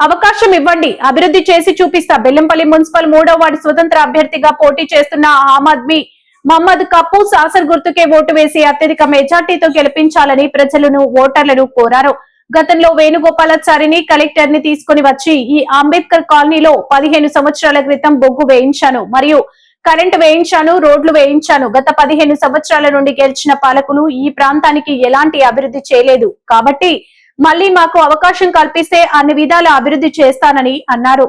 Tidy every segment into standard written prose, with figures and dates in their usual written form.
అవకాశం ఇవ్వండి, అభివృద్ధి చేసి చూపిస్తా. బెల్లంపల్లి మున్సిపల్ 3వ వార్డు స్వతంత్ర అభ్యర్థిగా పోటీ చేస్తున్న ఆమ్ ఆద్మీ మహమ్మద్ కప్పు సాసర్ గుర్తుకే ఓటు వేసి అత్యధిక మెజార్టీతో గెలిపించాలని ప్రజలను ఓటర్లను కోరారు. గతంలో వేణుగోపాలాచారిని కలెక్టర్ ని తీసుకుని వచ్చి ఈ అంబేద్కర్ కాలనీలో 15 సంవత్సరాల క్రితం బొగ్గు వేయించాను మరియు కరెంటు వేయించాను, రోడ్లు వేయించాను. గత 15 సంవత్సరాల నుండి గెలిచిన పాలకులు ఈ ప్రాంతానికి ఎలాంటి అభివృద్ధి చేయలేదు. కాబట్టి మళ్ళీ మాకు అవకాశం కల్పిస్తే అన్ని విధాల అభివృద్ధి చేస్తానని అన్నారు.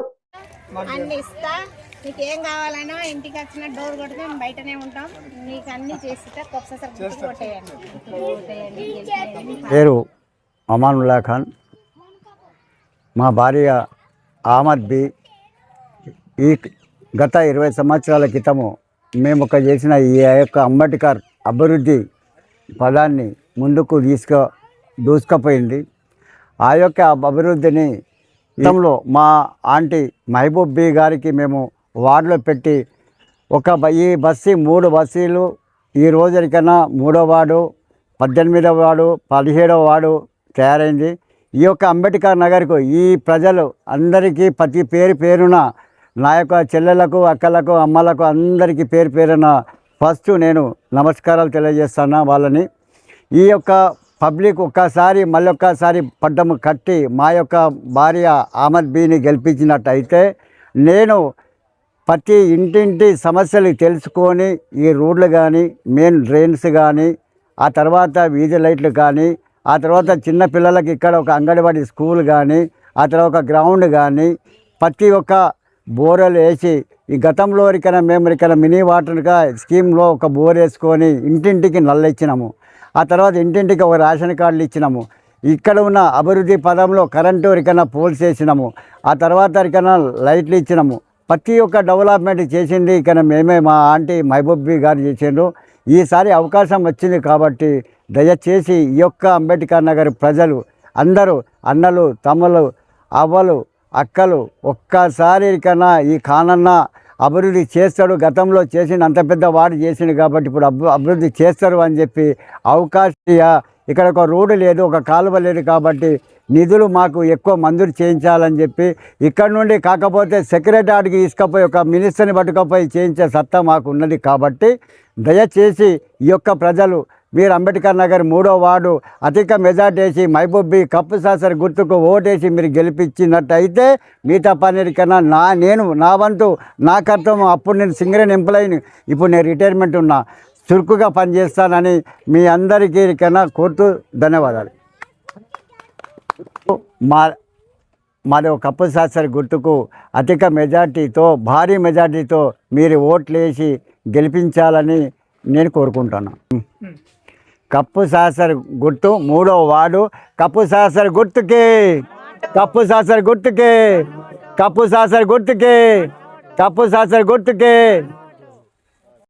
నీకేం కావాలన్నా ఇంటికి వచ్చిన డోర్ కొడితే మేము బయటనే ఉంటాం, నీకు అన్ని చేసితే పేరు అమానుల్లా ఖాన్. మా భార్య అహ్మద్ బి. ఈ గత 20 సంవత్సరాల క్రితము మేము చేసిన ఈ యొక్క అంబేద్కర్ అభివృద్ధి పదాన్ని ముందుకు దూసుకుపోయింది. ఆ యొక్క అభివృద్ధిని గతంలో మా ఆంటీ మహబూబ్ బి గారికి మేము వార్డులో పెట్టి ఈ 3 బస్సీలు ఈ రోజుకన్నా 3వ వార్డు, 18వ వార్డు, 17వ వార్డు తయారైంది. ఈ యొక్క అంబేద్కర్ నగర్కు ఈ ప్రజలు అందరికీ ప్రతి పేరున నా యొక్క చెల్లెలకు, అక్కలకు, అమ్మలకు అందరికీ పేరున ఫస్ట్ నేను నమస్కారాలు తెలియజేస్తాను వాళ్ళని. ఈ యొక్క పబ్లిక్ మళ్ళొక్కసారి పడ్డము కట్టి మా యొక్క భార్య అహ్మద్ బిని గెలిపించినట్టయితే నేను ప్రతి ఇంటింటి సమస్యలు తెలుసుకొని ఈ రోడ్లు కానీ, మెయిన్ డ్రైన్స్ కానీ, ఆ తర్వాత వీధి లైట్లు కానీ, ఆ తర్వాత చిన్నపిల్లలకి ఇక్కడ ఒక అంగన్వాడీ స్కూల్ కానీ, ఆ తర్వాత ఒక గ్రౌండ్ కానీ, ప్రతి ఒక్క బోర్లు వేసి ఈ గతంలో మేము మినీ వాటర్గా స్కీమ్లో ఒక బోర్ వేసుకొని ఇంటింటికి నల్ల ఇచ్చినాము. ఆ తర్వాత ఇంటింటికి ఒక రేషన్ కార్డులు ఇచ్చినాము. ఇక్కడ ఉన్న అభివృద్ధి పదంలో కరెంటు పోల్స్ వేసినాము. ఆ తర్వాత లైట్లు ఇచ్చినాము. ప్రతి ఒక్క డెవలప్మెంట్ చేసింది మేమే, మా ఆంటీ మహబూబ్ బి గారు చేసిండ్రు. ఈసారి అవకాశం వచ్చింది కాబట్టి దయచేసి ఈ యొక్క అంబేద్కర్ నగర్ ప్రజలు అందరూ అన్నలు, తమ్ములు, అవ్వలు, అక్కలు ఒక్కసారి ఈ కానన్న అభివృద్ధి చేస్తాడు. గతంలో చేసిన అంత పెద్ద వాడు చేసిండు కాబట్టి ఇప్పుడు అభివృద్ధి చేస్తారు అని చెప్పి అవకాశం. ఇక్కడ ఒక రోడ్డు లేదు, ఒక కాలువ లేదు కాబట్టి నిధులు మాకు ఎక్కువ మంజూరు చేయించాలని చెప్పి ఇక్కడ నుండి కాకపోతే సెక్రటరీకి తీసుకుపోయి ఒక మినిస్టర్ని పట్టుకపోయి చేయించే సత్తా మాకు ఉన్నది. కాబట్టి దయచేసి ఈ యొక్క ప్రజలు మీరు అంబేద్కర్ నగర్ 3వ వార్డు అధిక మెజార్టీ వేసి మహబూబ్ బి కప్పు సాసర్ గుర్తుకు ఓటేసి మీరు గెలిపించినట్టయితే మిగతా పని కన్నా నా వంతు నా కర్తవ్యం. అప్పుడు నేను సింగరేణి ఎంప్లాయీని, ఇప్పుడు నేను రిటైర్మెంట్ ఉన్నా, చురుకుగా పనిచేస్తానని మీ అందరికీ కన్నా కోరుతూ ధన్యవాదాలు. మాది ఒక కప్పు సాసర్ గుర్తుకు అధిక మెజార్టీతో, భారీ మెజార్టీతో మీరు ఓట్లు వేసి గెలిపించాలని నేను కోరుకుంటున్నాను. కప్పు సాసర్ గుర్తు 3వ వార్డు, కప్పు సాసర్ గుర్తుకే, కప్పు సాసర్ గుర్తుకే, కప్పు సాసర్ గుర్తుకే, కప్పు సాసర్ గుర్తుకే.